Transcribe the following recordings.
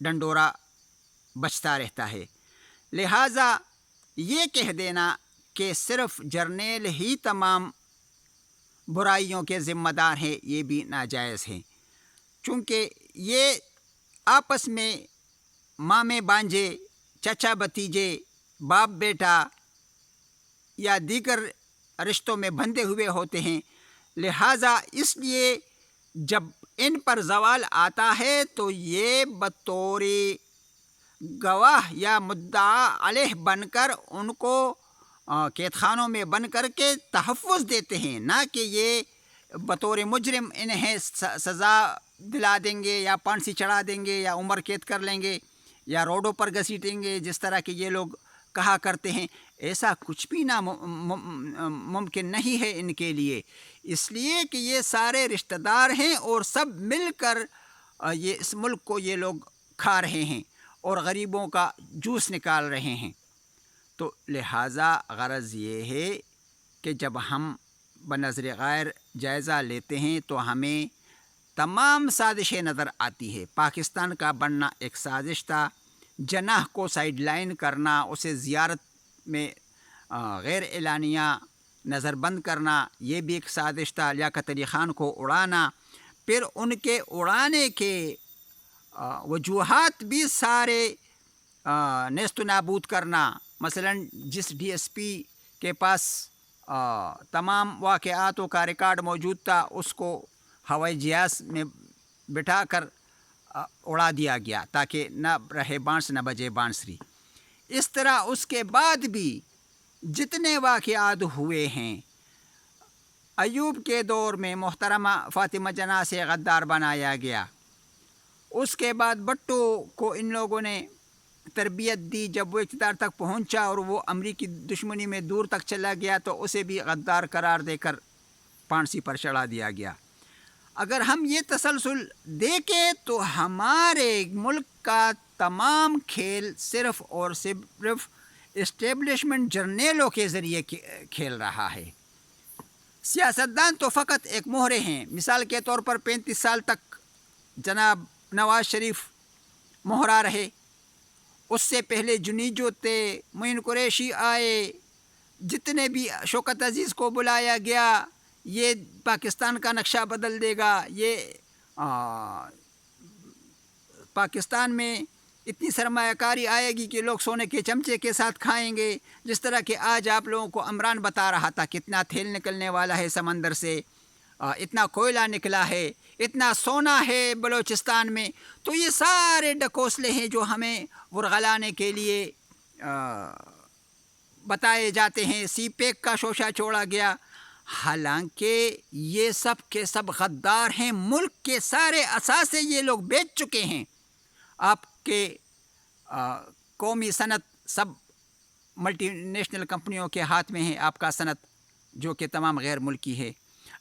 ڈنڈورا بچتا رہتا ہے۔ لہٰذا یہ کہہ دینا کہ صرف جرنیل ہی تمام برائیوں کے ذمہ دار ہیں یہ بھی ناجائز ہے، چونکہ یہ آپس میں مامے بانجے، چچا بھتیجے، باپ بیٹا یا دیگر رشتوں میں بندھے ہوئے ہوتے ہیں۔ لہٰذا اس لیے جب ان پر زوال آتا ہے تو یہ بطور گواہ یا مدعا علیہ بن کر ان کو قید خانوں میں بند کر کے تحفظ دیتے ہیں، نہ کہ یہ بطور مجرم انہیں سزا دلا دیں گے یا پھانسی چڑھا دیں گے یا عمر قید کر لیں گے یا روڈوں پر گھسیٹیں گے جس طرح کہ یہ لوگ کہا کرتے ہیں۔ ایسا کچھ بھی ممکن نہیں ہے ان کے لیے، اس لیے کہ یہ سارے رشتہ دار ہیں اور سب مل کر یہ اس ملک کو یہ لوگ کھا رہے ہیں اور غریبوں کا جوس نکال رہے ہیں۔ تو لہٰذا غرض یہ ہے کہ جب ہم بنظر غیر جائزہ لیتے ہیں تو ہمیں تمام سازشیں نظر آتی ہے۔ پاکستان کا بننا ایک سازش تھا، جناح کو سائیڈ لائن کرنا، اسے زیارت میں غیر اعلانیہ نظر بند کرنا، یہ بھی ایک سازش تھا۔ لیاقت علی خان کو اڑانا، پھر ان کے اڑانے کے وجوہات بھی سارے نیست و نابود کرنا۔ مثلا جس ڈی ایس پی کے پاس تمام واقعاتوں کا ریکارڈ موجود تھا اس کو ہوائی جہاز میں بٹھا کر اڑا دیا گیا تاکہ نہ رہے بانس نہ بجے بانسری۔ اس طرح اس کے بعد بھی جتنے واقعات ہوئے ہیں، ایوب کے دور میں محترمہ فاطمہ جناح سے غدار بنایا گیا، اس کے بعد بھٹو کو ان لوگوں نے تربیت دی، جب وہ اقتدار تک پہنچا اور وہ امریکی دشمنی میں دور تک چلا گیا تو اسے بھی غدار قرار دے کر پھانسی پر چڑھا دیا گیا۔ اگر ہم یہ تسلسل دیکھیں تو ہمارے ملک کا تمام کھیل صرف اور صرف اسٹیبلشمنٹ جرنیلوں کے ذریعے کھیل رہا ہے۔ سیاستدان تو فقط ایک مہرے ہیں۔ مثال کے طور پر 35 سال تک جناب نواز شریف مہرا رہے، اس سے پہلے جنیجو تھے، معین قریشی آئے، جتنے بھی شوکت عزیز کو بلایا گیا، یہ پاکستان کا نقشہ بدل دے گا، یہ پاکستان میں اتنی سرمایہ کاری آئے گی کہ لوگ سونے کے چمچے کے ساتھ کھائیں گے، جس طرح کہ آج آپ لوگوں کو عمران بتا رہا تھا کتنا تیل نکلنے والا ہے سمندر سے، اتنا کوئلہ نکلا ہے، اتنا سونا ہے بلوچستان میں۔ تو یہ سارے ڈکوسلے ہیں جو ہمیں ورغلانے کے لیے بتائے جاتے ہیں۔ سی پیک کا شوشہ چھوڑا گیا، حالانکہ یہ سب کے سب غدار ہیں، ملک کے سارے اثاثے یہ لوگ بیچ چکے ہیں۔ آپ کے قومی صنعت سب ملٹی نیشنل کمپنیوں کے ہاتھ میں ہے، آپ کا صنعت جو کہ تمام غیر ملکی ہے۔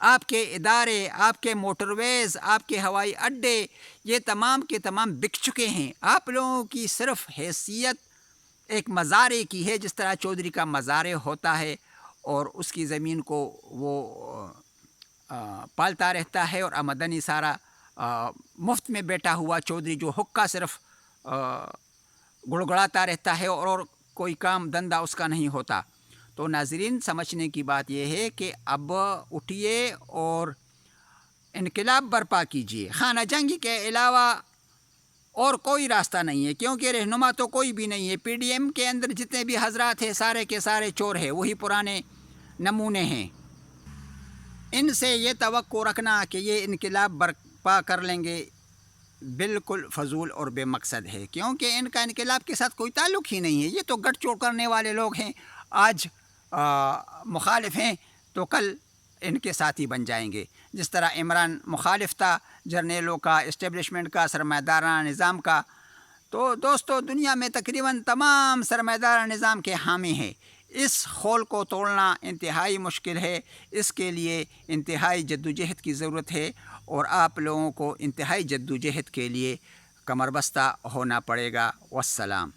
آپ کے ادارے، آپ کے موٹر ویز، آپ کے ہوائی اڈے، یہ تمام کے تمام بک چکے ہیں۔ آپ لوگوں کی صرف حیثیت ایک مزارے کی ہے، جس طرح چودھری کا مزارے ہوتا ہے اور اس کی زمین کو وہ پالتا رہتا ہے، اور آمدنی سارا مفت میں بیٹھا ہوا چودھری جو حقہ صرف گڑگڑاتا رہتا ہے اور کوئی کام دھندا اس کا نہیں ہوتا۔ تو ناظرین، سمجھنے کی بات یہ ہے کہ اب اٹھیے اور انقلاب برپا کیجیے۔ خانہ جنگی کے علاوہ اور کوئی راستہ نہیں ہے، کیونکہ رہنما تو کوئی بھی نہیں ہے۔ پی ڈی ایم کے اندر جتنے بھی حضرات ہیں سارے کے سارے چور ہیں، وہی پرانے نمونے ہیں۔ ان سے یہ توقع رکھنا کہ یہ انقلاب برپا کر لیں گے بالکل فضول اور بے مقصد ہے، کیونکہ ان کا انقلاب کے ساتھ کوئی تعلق ہی نہیں ہے۔ یہ تو گٹھ چوڑ کرنے والے لوگ ہیں، آج مخالف ہیں تو کل ان کے ساتھی بن جائیں گے۔ جس طرح عمران مخالف تھا جرنیلوں کا، اسٹیبلشمنٹ کا، سرمایہ دارانہ نظام کا، تو دوستو دنیا میں تقریباً تمام سرمایہ دارانہ نظام کے حامی ہیں۔ اس خول کو توڑنا انتہائی مشکل ہے، اس کے لیے انتہائی جدوجہد کی ضرورت ہے، اور آپ لوگوں کو انتہائی جدوجہد کے لیے کمر بستہ ہونا پڑے گا۔ والسلام۔